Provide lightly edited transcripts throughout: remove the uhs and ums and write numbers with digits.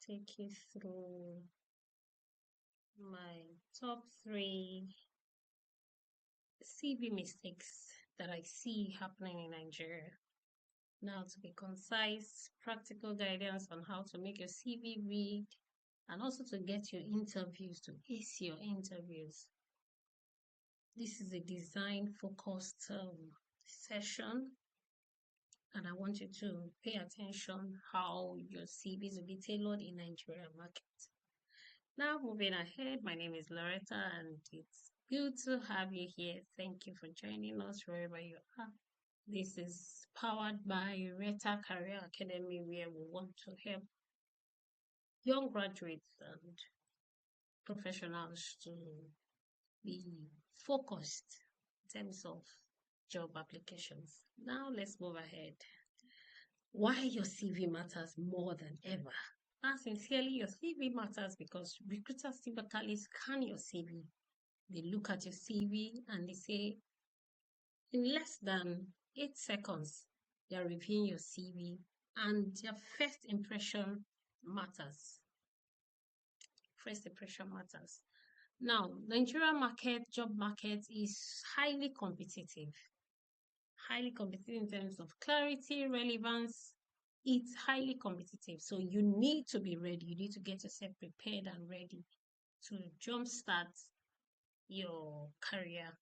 take you through my top 3 CV mistakes that I see happening in Nigeria. Now, to be concise, practical guidance on how to make your CV read and also to get your interviews, to ace your interviews. This is a design focused session, and I want you to pay attention how your CVs will be tailored in Nigerian market. Now, moving ahead, my name is Loretta, and it's good to have you here. Thank you for joining us wherever you are. This is powered by Retta Career Academy, where we want to help young graduates and professionals to be focused in terms of job applications. Now, let's move ahead. Why your CV matters more than ever. Sincerely, your CV matters because recruiters typically scan your CV. They look at your CV and they say, in less than 8 seconds, they're reviewing your CV and their first impression matters. First impression matters. Now, Nigeria market, job market is highly competitive. Highly competitive in terms of clarity, relevance. It's highly competitive. So you need to be ready. You need to get yourself prepared and ready to jumpstart your career.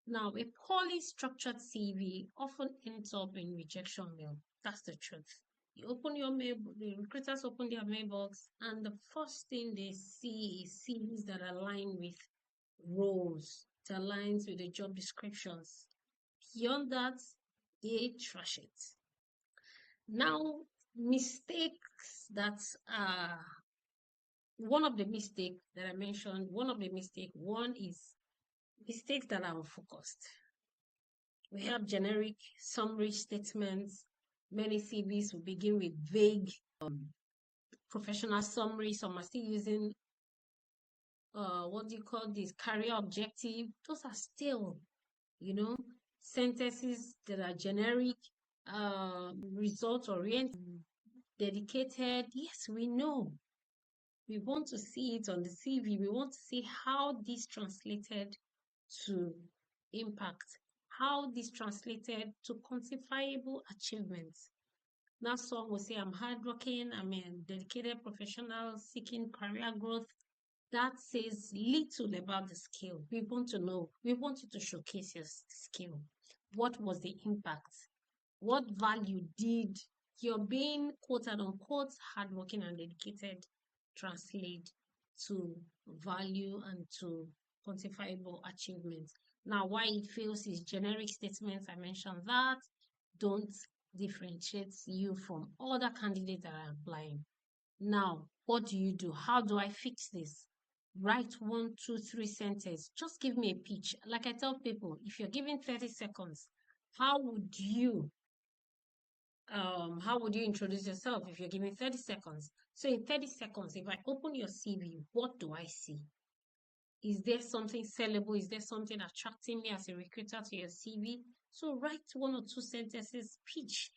Now, a poorly structured CV often ends up in rejection mail. That's the truth. You open your mail, the recruiters open their mailbox, and the first thing they see is CVs that align with roles, that aligns with the job descriptions. Beyond that, they trash it. Now, mistakes that are one of the mistakes that I mentioned, one is mistakes that are unfocused. We have generic summary statements. Many CVs will begin with vague professional summary. Some are still using what do you call this, career objective. Those are still, sentences that are generic, result oriented, dedicated. Yes, we know. We want to see it on the CV. We want to see how this translated to impact, how this translated to quantifiable achievements. Now, some will say, I'm hardworking, I'm a dedicated professional seeking career growth. That says little about the skill. We want to know, we want you to showcase your skill. What was the impact? What value did your being quote unquote hardworking and dedicated translate to value and to quantifiable achievements? Now, why it fails is generic statements. I mentioned that don't differentiate you from other candidates that are applying. Now, what do? How do I fix this? Write 1, 2, 3 sentences. Just give me a pitch. Like I tell people, if you're given 30 seconds, how would you introduce yourself if you're given 30 seconds? So in 30 seconds, if I open your CV, what do I see? Is there something sellable? Is there something attracting me as a recruiter to your CV? So write 1 or 2 sentences, pitch.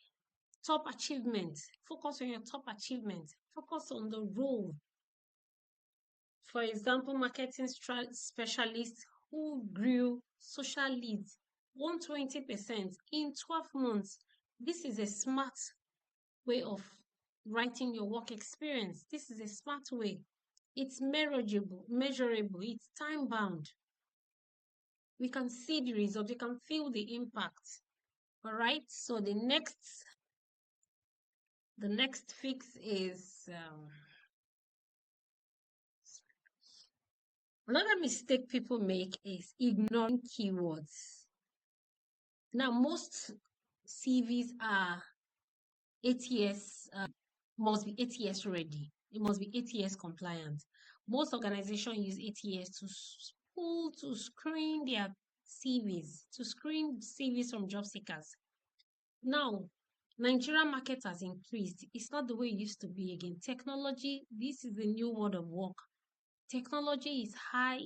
Top achievement. Focus on your top achievement. Focus on the role. For example, marketing specialist who grew social leads 120% in 12 months. This is a smart way of writing your work experience. This is a smart way. It's measurable, it's time bound. We can see the result, we can feel the impact. All right, so the next fix is another mistake people make is ignoring keywords. Now, most CVs are ATS, must be ATS ready. It must be ATS compliant. Most organizations use ATS to screen their CVs, to screen CVs from job seekers. Now, Nigerian market has increased. It's not the way it used to be again. Technology, this is the new world of work. Technology is high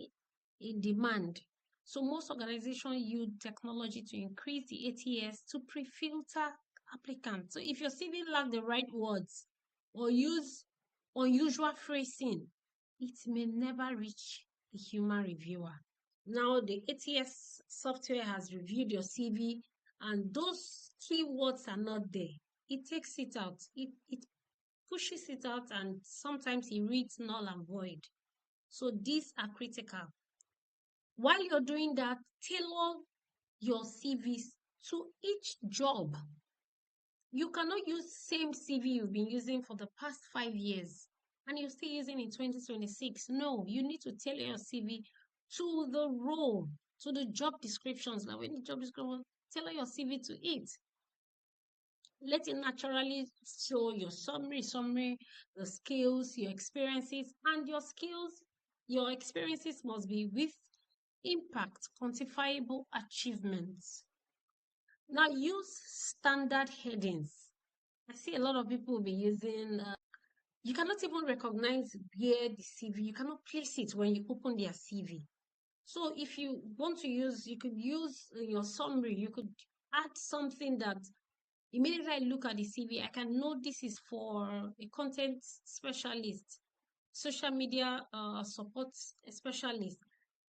in demand. So most organizations use technology to increase the ATS to pre-filter applicants. So if your CV lack the right words or use unusual phrasing, it may never reach the human reviewer. Now, the ATS software has reviewed your CV and those keywords are not there. It takes it out. It pushes it out and sometimes it reads null and void. So these are critical. While you're doing that, tailor your CVs to each job. You cannot use same CV you've been using for the past 5 years and you're still using in 2026. No, you need to tailor your CV to the role, to the job descriptions. Now, when the job description, tailor your CV to it. Let it naturally show your summary, the skills, your experiences, and your experiences must be with impact, quantifiable achievements. Now use standard headings. I see a lot of people will be using, you cannot even recognize where the CV, you cannot place it when you open their CV. So if you want to use, you could use your summary, you could add something that immediately I look at the CV, I can know this is for a content specialist, social media support specialist.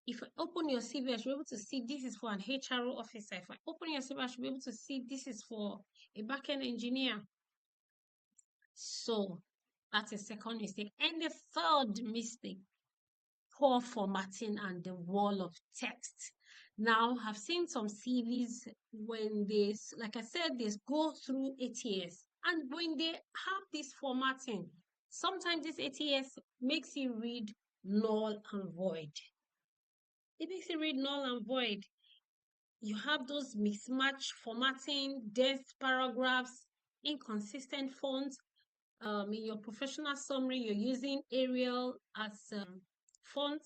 If I open your CV, I should be able to see this is for an HR officer. If I open your CV, I should be able to see this is for a backend engineer. So that's a second mistake. And the third mistake, poor formatting and the wall of text. Now, I've seen some CVs when they, like I said, they go through ATS. And when they have this formatting, sometimes this ATS makes you read null and void. It makes you read null and void. You have those mismatch formatting, dense paragraphs, inconsistent fonts. In your professional summary, you're using Arial as font.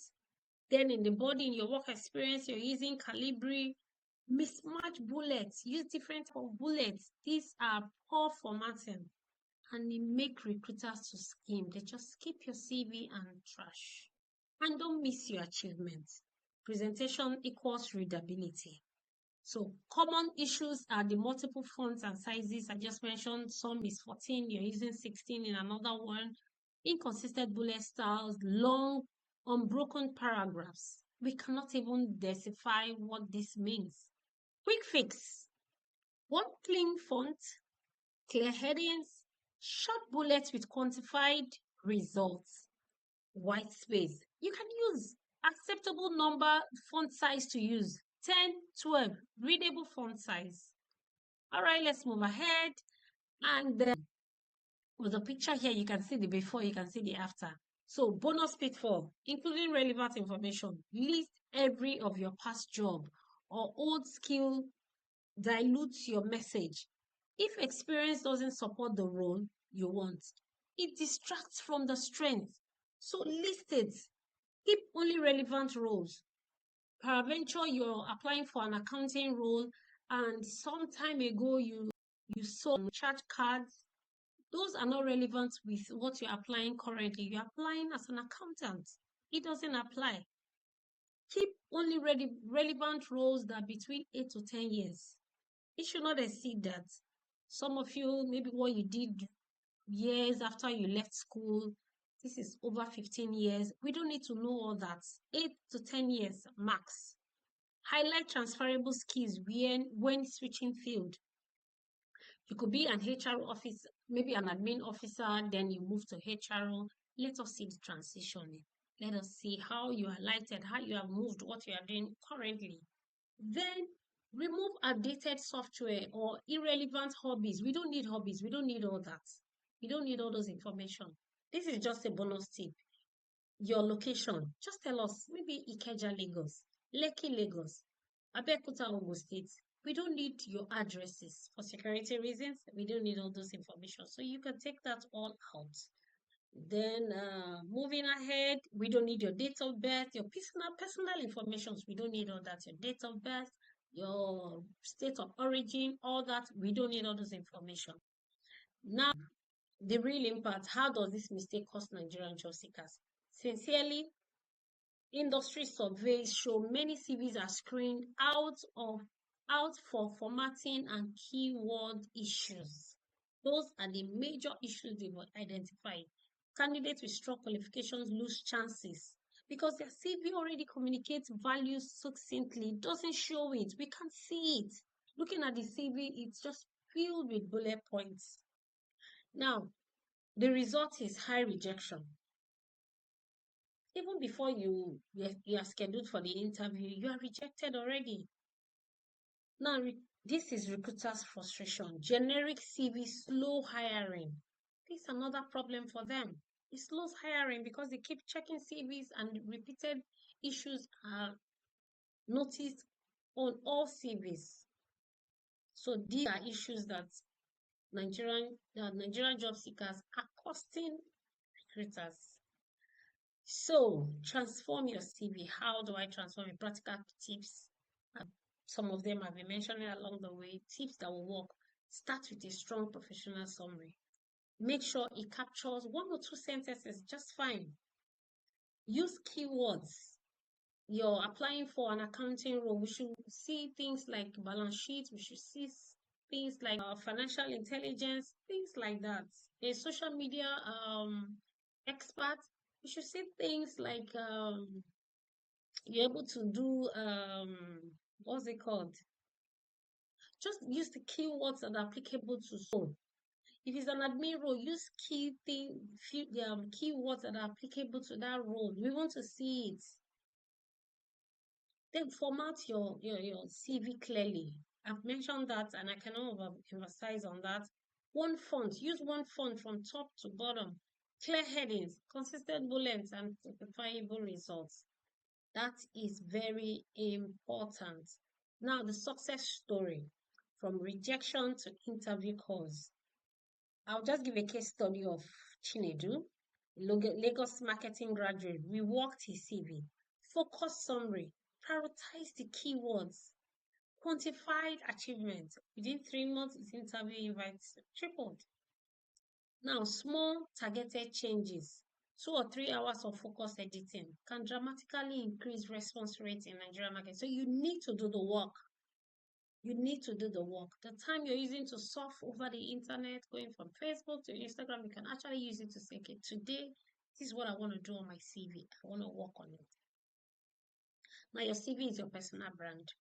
Then in the body, in your work experience, you're using Calibri. Mismatch bullets. Use different type of bullets. These are poor formatting. And they make recruiters to skim. They just skip your CV and trash. And don't miss your achievements. Presentation equals readability. So common issues are the multiple fonts and sizes. I just mentioned some is 14, you're using 16 in another one. Inconsistent bullet styles, long, unbroken paragraphs. We cannot even decipher what this means. Quick fix. One clean font, clear headings, short bullets with quantified results. White space. You can use acceptable number font size to use. 10, 12, readable font size. All right, let's move ahead. And then with the picture here, you can see the before, you can see the after. So bonus pitfall, including relevant information. List every of your past job or old skill dilutes your message. If experience doesn't support the role you want, it distracts from the strength. So list it. Keep only relevant roles. Peradventure, you're applying for an accounting role and some time ago you saw charge cards. Those are not relevant with what you're applying currently. You're applying as an accountant. It doesn't apply. Keep only relevant roles that are between 8 to 10 years. It should not exceed that. Some of you, maybe what you did years after you left school, this is over 15 years. We don't need to know all that. 8 to 10 years max. Highlight transferable skills when switching field. You could be an HR officer, maybe an admin officer, then you move to HR. Let us see the transition. Let us see how you are lighted, how you have moved, what you are doing currently. Then remove outdated software or irrelevant hobbies. We don't need hobbies. We don't need all that. We don't need all those information. This is just a bonus tip. Your location. Just tell us, maybe Ikeja, Lagos, Lekki, Lagos, Abeokuta, Ogun State. We don't need your addresses for security reasons. We don't need all those information. So you can take that all out. Then moving ahead, we don't need your date of birth, your personal information. We don't need all that. Your date of birth, your state of origin, all that. We don't need all those information. Now, the real impact. How does this mistake cost Nigerian job seekers? Sincerely, industry surveys show many CVs are screened out for formatting and keyword issues. Those are the major issues they were identified. Candidates with strong qualifications lose chances because their CV already communicates values succinctly. It doesn't show it. We can't see it. Looking at the CV, it's just filled with bullet points. Now, the result is high rejection. Even before you are scheduled for the interview, you are rejected already. Now, this is recruiters' frustration. Generic CV, slow hiring. This is another problem for them. It slows hiring because they keep checking CVs and repeated issues are noticed on all CVs. So these are issues that Nigerian job seekers are costing recruiters. So transform your CV. How do I transform it? Practical tips. Some of them I've been mentioning along the way. Tips that will work. Start with a strong professional summary. Make sure it captures 1 or 2 sentences, just fine. Use keywords. You're applying for an accounting role. We should see things like balance sheets. We should see things like financial intelligence, things like that. A social media expert. We should see things like you're able to do what's it called? Just use the keywords that are applicable to so. If it's an admin role, use keywords that are applicable to that role. We want to see it. Then format your CV clearly. I've mentioned that and I cannot emphasize on that. One font, use one font from top to bottom. Clear headings, consistent bullets, and verifiable results. That is very important. Now, the success story from rejection to interview calls. I'll just give a case study of Chinedu, Lagos marketing graduate. We worked his CV, focus summary, prioritize the keywords, quantified achievements. Within 3 months, his interview invites tripled. Now, small targeted changes, 2 or 3 hours of focus editing can dramatically increase response rates in Nigerian market. So you need to do the work. You need to do the work. The time you're using to surf over the internet, going from Facebook to Instagram, you can actually use it to say, okay, today, this is what I want to do on my CV. I want to work on it. Now, your CV is your personal brand.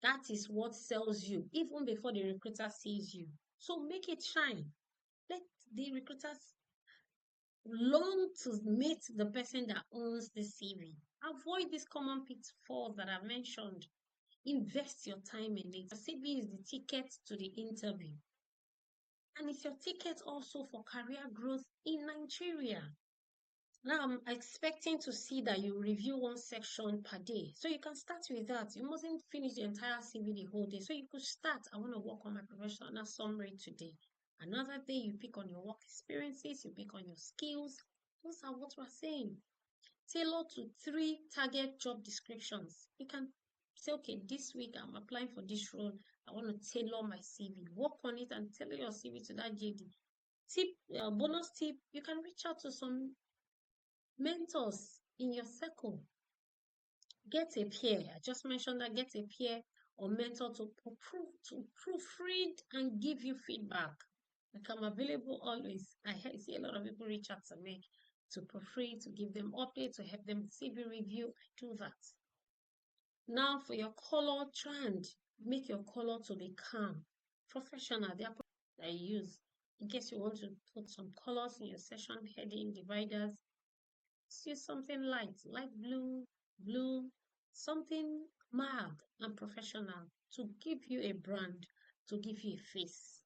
That is what sells you, even before the recruiter sees you. So make it shine. Let the recruiters long to meet the person that owns the CV. Avoid these common pitfalls that I've mentioned. Invest your time in it. The CV is the ticket to the interview. And it's your ticket also for career growth in Nigeria. Now, I'm expecting to see that you review 1 section per day. So you can start with that. You mustn't finish the entire CV the whole day. So you could start, I want to work on my professional summary today. Another day, you pick on your work experiences, you pick on your skills. Those are what we're saying. Tailor to 3 target job descriptions. You can say, okay, this week I'm applying for this role. I want to tailor my CV. Work on it and tailor your CV to that JD. Bonus tip, you can reach out to some mentors in your circle. Get a peer. I just mentioned that. Get a peer or mentor to proofread and give you feedback. Like I'm available always. I see a lot of people reach out to me to proofread, to give them updates, to help them CV review. I do that. Now for your color, try and make your color to be calm, professional. The approach that you use. In case you want to put some colors in your session heading, dividers, use something light blue, something mild and professional to give you a brand, to give you a face.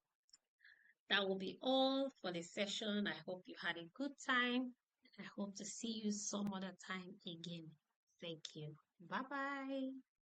That will be all for the session. I hope you had a good time. I hope to see you some other time again. Thank you. Bye-bye.